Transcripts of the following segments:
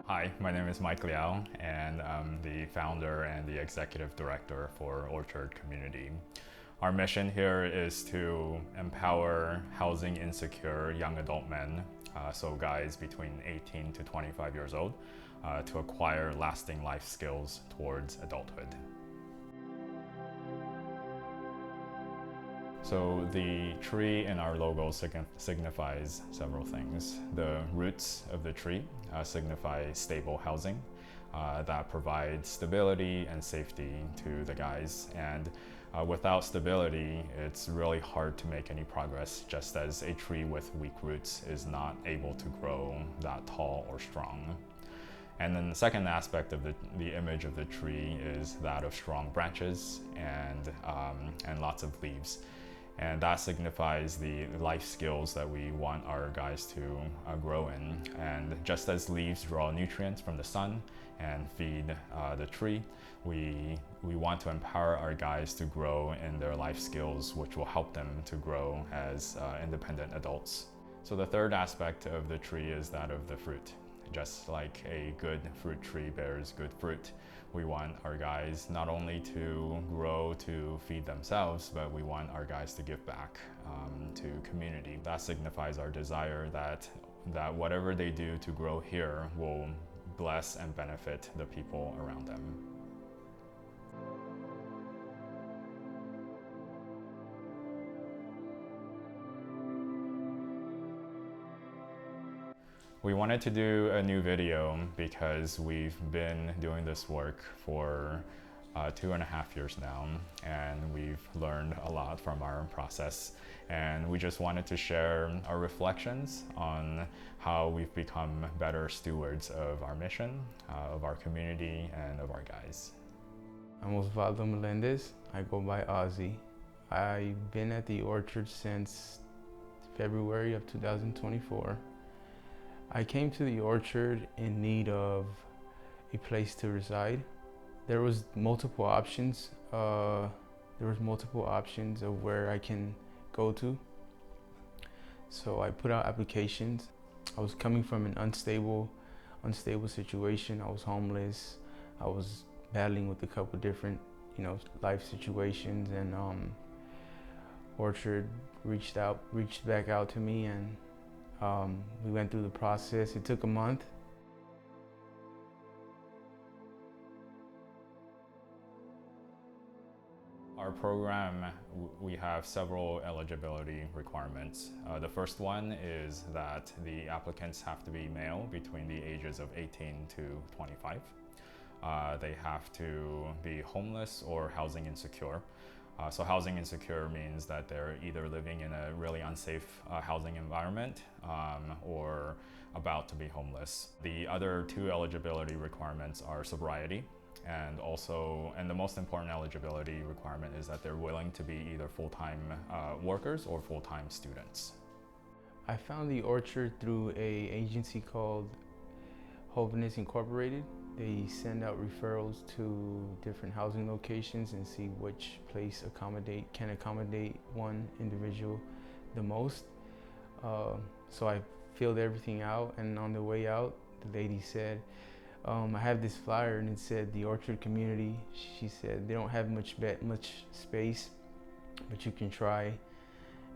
Hi, my name is Mike Liao, and I'm the founder and the executive director for Orchard Community. Our mission here is to empower housing insecure young adult men, so guys between 18 to 25 years old, to acquire lasting life skills towards adulthood. So the tree in our logo signifies several things. The roots of the tree signify stable housing that provides stability and safety to the guys. And without stability, it's really hard to make any progress, just as a tree with weak roots is not able to grow that tall or strong. And then the second aspect of the image of the tree is that of strong branches and lots of leaves. And that signifies the life skills that we want our guys to grow in. And just as leaves draw nutrients from the sun and feed the tree, we want to empower our guys to grow in their life skills, which will help them to grow as independent adults. So the third aspect of the tree is that of the fruit. Just like a good fruit tree bears good fruit, we want our guys not only to grow to feed themselves, but we want our guys to give back to community. That signifies our desire that whatever they do to grow here will bless and benefit the people around them. We wanted to do a new video because we've been doing this work for 2.5 years now, and we've learned a lot from our process. And we just wanted to share our reflections on how we've become better stewards of our mission, of our community, and of our guys. I'm Osvaldo Melendez. I go by Ozzy. I've been at the Orchard since February of 2024. I came to the Orchard in need of a place to reside. There was multiple options. Of where I can go to. So I put out applications. I was coming from an unstable situation. I was homeless. I was battling with a couple different, life situations, and Orchard reached back out to me, and we went through the process. It took a month. Our program, we have several eligibility requirements. The first one is that the applicants have to be male between the ages of 18 to 25. They have to be homeless or housing insecure. So housing insecure means that they're either living in a really unsafe housing environment or about to be homeless. The other two eligibility requirements are sobriety, and the most important eligibility requirement is that they're willing to be either full-time workers or full-time students. I found the Orchard through an agency called Hoveness Incorporated. They send out referrals to different housing locations and see which place can accommodate one individual the most. So I filled everything out, and on the way out, the lady said, I have this flyer and it said the Orchard Community. She said they don't have much space, but you can try.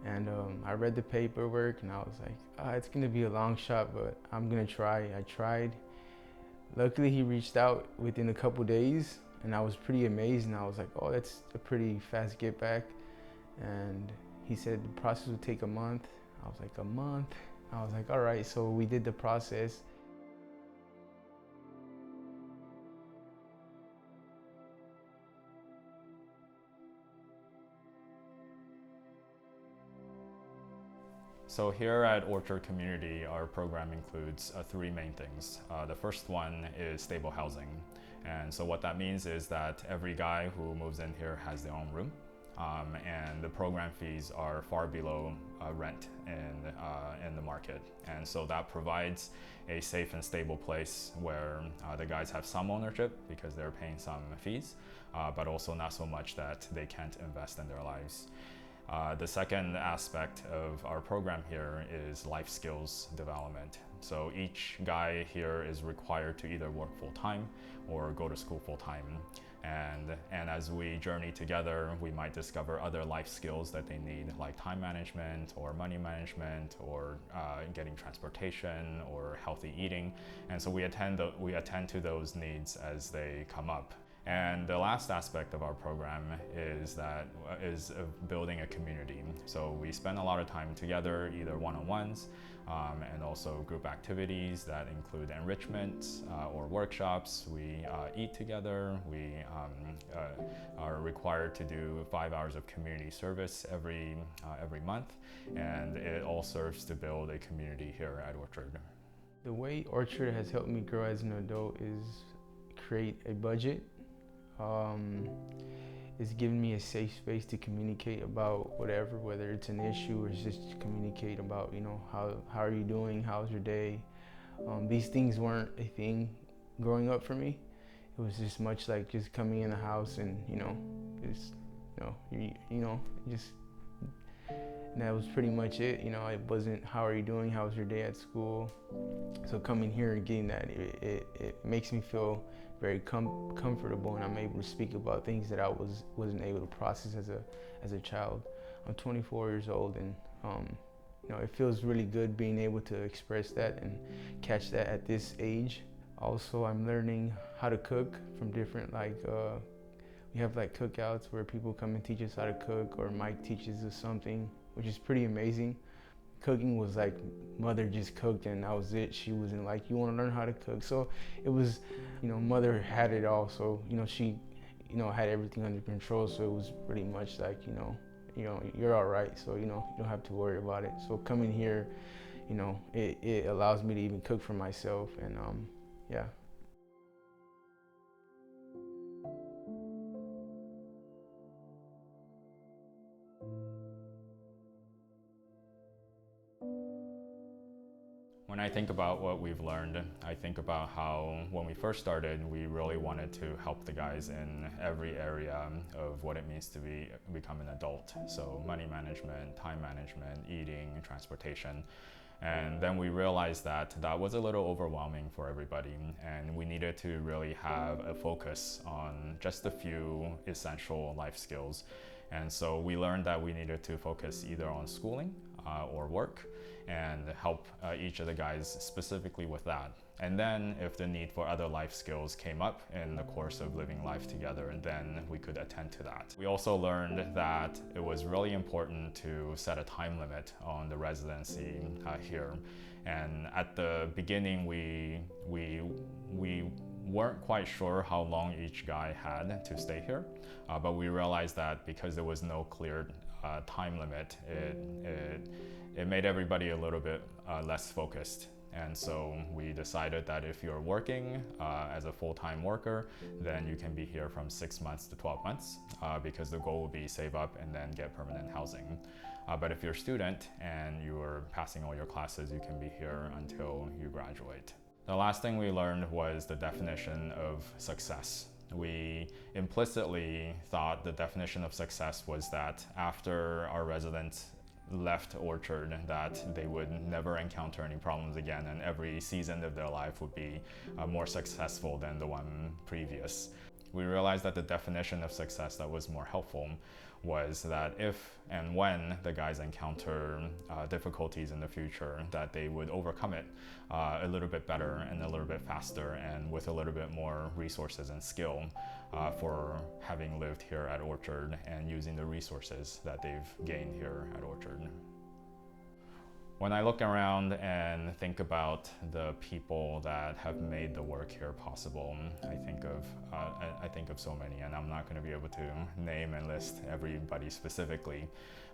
And I read the paperwork and I was like, it's gonna be a long shot, but I'm gonna try. I tried. Luckily, he reached out within a couple days, and I was pretty amazed, and I was like, oh, that's a pretty fast get back. And he said the process would take a month. I was like, a month? I was like, all right. So we did the process. So here at Orchard Community, our program includes three main things. The first one is stable housing. And so what that means is that every guy who moves in here has their own room. And the program fees are far below rent in the market. And so that provides a safe and stable place where the guys have some ownership because they're paying some fees, but also not so much that they can't invest in their lives. The second aspect of our program here is life skills development. So each guy here is required to either work full-time or go to school full-time. And as we journey together, we might discover other life skills that they need, like time management or money management or getting transportation or healthy eating. And so we attend to those needs as they come up. And the last aspect of our program is building a community. So we spend a lot of time together, either one-on-ones and also group activities that include enrichment or workshops. We eat together. We are required to do 5 hours of community service every month, and it all serves to build a community here at Orchard. The way Orchard has helped me grow as an adult is create a budget. It's given me a safe space to communicate about whatever, whether it's an issue or just to communicate about, how are you doing, how's your day. These things weren't a thing growing up for me. It was just much like just coming in the house and, and that was pretty much it. It wasn't, how are you doing, how's your day at school. So coming here and getting that, it makes me feel very comfortable, and I'm able to speak about things that I wasn't able to process as a child. I'm 24 years old, and it feels really good being able to express that and catch that at this age. Also, I'm learning how to cook from different, we have cookouts where people come and teach us how to cook, or Mike teaches us something, which is pretty amazing. Cooking was like mother just cooked and that was it. She wasn't like, you want to learn how to cook. So it was, mother had it all. So, she, had everything under control. So it was pretty much like, you're all right. So, you don't have to worry about it. So coming here, it allows me to even cook for myself, and yeah. When I think about what we've learned, I think about how when we first started, we really wanted to help the guys in every area of what it means to become an adult. So money management, time management, eating, transportation. And then we realized that was a little overwhelming for everybody, and we needed to really have a focus on just a few essential life skills. And so we learned that we needed to focus either on schooling or work, and help each of the guys specifically with that. And then if the need for other life skills came up in the course of living life together, and then we could attend to that. We also learned that it was really important to set a time limit on the residency here. And at the beginning, we weren't quite sure how long each guy had to stay here, but we realized that because there was no clear time limit, it made everybody a little bit less focused. And so we decided that if you're working as a full-time worker, then you can be here from 6 months to 12 months because the goal will be save up and then get permanent housing. But if you're a student and you're passing all your classes, you can be here until you graduate. The last thing we learned was the definition of success. We implicitly thought the definition of success was that after our residents left Orchard, that they would never encounter any problems again, and every season of their life would be more successful than the one previous. We realized that the definition of success that was more helpful was that if and when the guys encounter difficulties in the future, that they would overcome it a little bit better and a little bit faster, and with a little bit more resources and skill for having lived here at Orchard and using the resources that they've gained here at Orchard. When I look around and think about the people that have made the work here possible, I think of so many, and I'm not going to be able to name and list everybody specifically,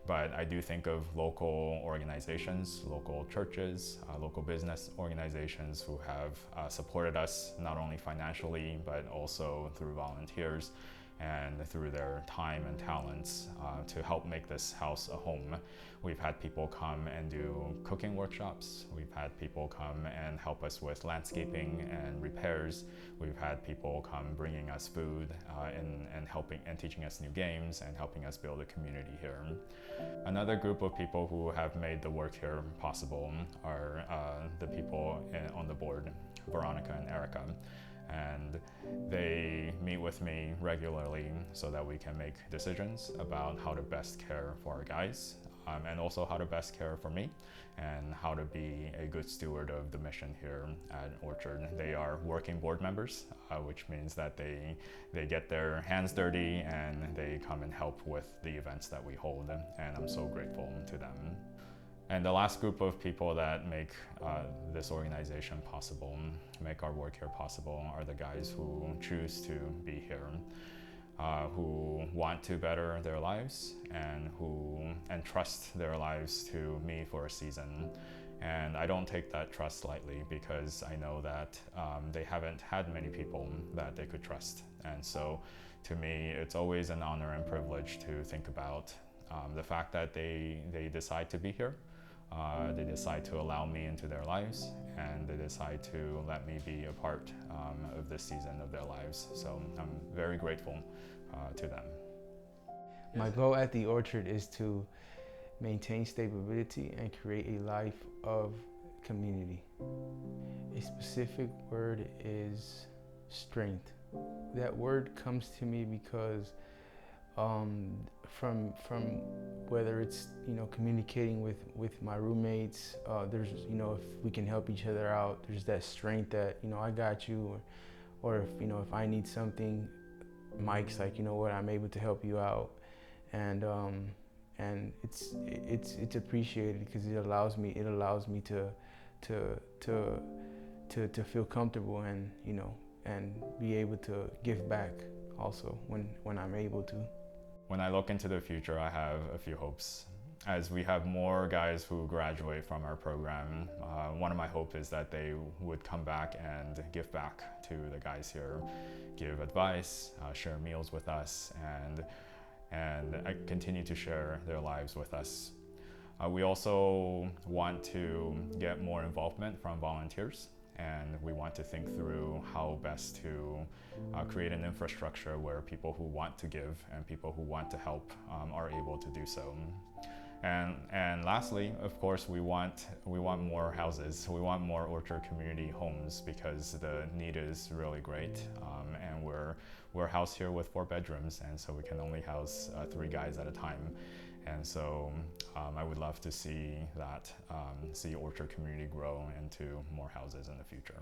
but I do think of local organizations, local churches, local business organizations who have supported us not only financially but also through volunteers. and through their time and talents to help make this house a home. We've had people come and do cooking workshops. We've had people come and help us with landscaping and repairs. We've had people come bringing us food and helping and teaching us new games and helping us build a community here. Another group of people who have made the work here possible are the people on the board, Veronica and Erica. And they meet with me regularly so that we can make decisions about how to best care for our guys, and also how to best care for me and how to be a good steward of the mission here at Orchard. They are working board members, which means that they get their hands dirty and they come and help with the events that we hold, and I'm so grateful to them. And the last group of people that make this organization possible, make our work here possible, are the guys who choose to be here, who want to better their lives and who entrust their lives to me for a season. And I don't take that trust lightly because I know that they haven't had many people that they could trust. And so to me, it's always an honor and privilege to think about the fact that they decide to be here. They decide to allow me into their lives, and they decide to let me be a part of this season of their lives. So I'm very grateful to them. My goal at the Orchard is to maintain stability and create a life of community. A specific word is strength. That word comes to me because from whether it's communicating with my roommates, there's if we can help each other out, there's that strength that I got you, or if I need something, Mike's like, what, I'm able to help you out, and it's appreciated because it allows me to feel comfortable and and be able to give back also when I'm able to. When I look into the future, I have a few hopes. As we have more guys who graduate from our program, one of my hopes is that they would come back and give back to the guys here, give advice, share meals with us, and continue to share their lives with us. We also want to get more involvement from volunteers, and we want to think through how best to create an infrastructure where people who want to give and people who want to help are able to do so. And lastly, of course, we want more houses. We want more Orchard community homes because the need is really great. And we're housed here with 4 bedrooms, and so we can only house 3 guys at a time. And so I would love to see that, see Orchard community grow into more houses in the future.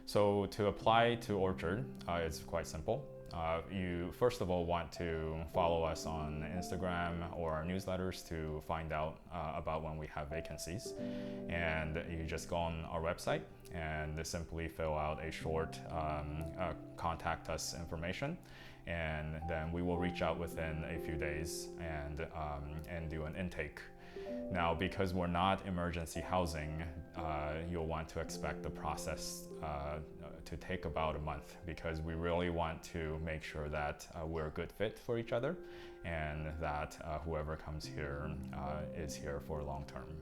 So to apply to Orchard, it's quite simple. You first of all want to follow us on Instagram or our newsletters to find out about when we have vacancies. And you just go on our website and simply fill out a short contact us information. And then we will reach out within a few days and do an intake. Now, because we're not emergency housing, you'll want to expect the process to take about a month because we really want to make sure that we're a good fit for each other and that whoever comes here is here for long term.